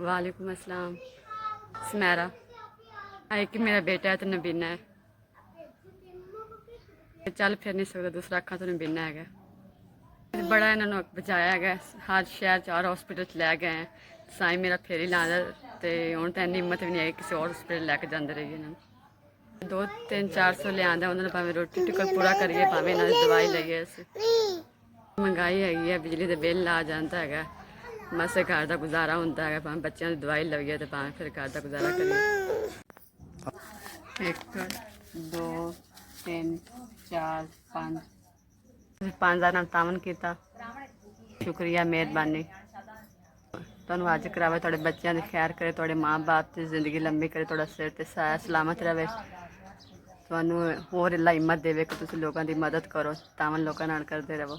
वालेकुम अस्सलाम। सुमेरा कि मेरा बेटा है तो नबीना है, चल फिर नहीं सकता, दूसरा अखा तो नबीना है। बड़ा इन्होंने बचाया है, हर शहर 4 हॉस्पिटल लै गए हैं। साईं मेरा फिर ही लादा तो हूँ तो इन्नी हिम्मत भी नहीं आई किसी और हॉस्पिटल लैके जाते रहिए। इन्होंने 200-300-400 लिया, उन्होंने भावें रोटी टुकर पूरा करिए, भावें इन्होंने दवाई लईए। महंगाई हैगी है, बिजली के बिल आ जाता है, मसे घर का गुजारा होंदा है, भावें बच्चों की दवाई लईए तो भावें फिर घर का गुजारा करिए। 1 2 3 4 5 5000 तावन किया, शुक्रिया मेहरबानी। तुहानू अज करावे, थोड़े बच्चों की खैर करे, थोड़े माँ बाप की जिंदगी लंबी करे, थोड़ा सिर ते सलामत रहे, तुहानू होर अल्लाह हिम्मत देवे कि तुसीं लोगों की मदद करो, तावन लोगों नाल करते रहो।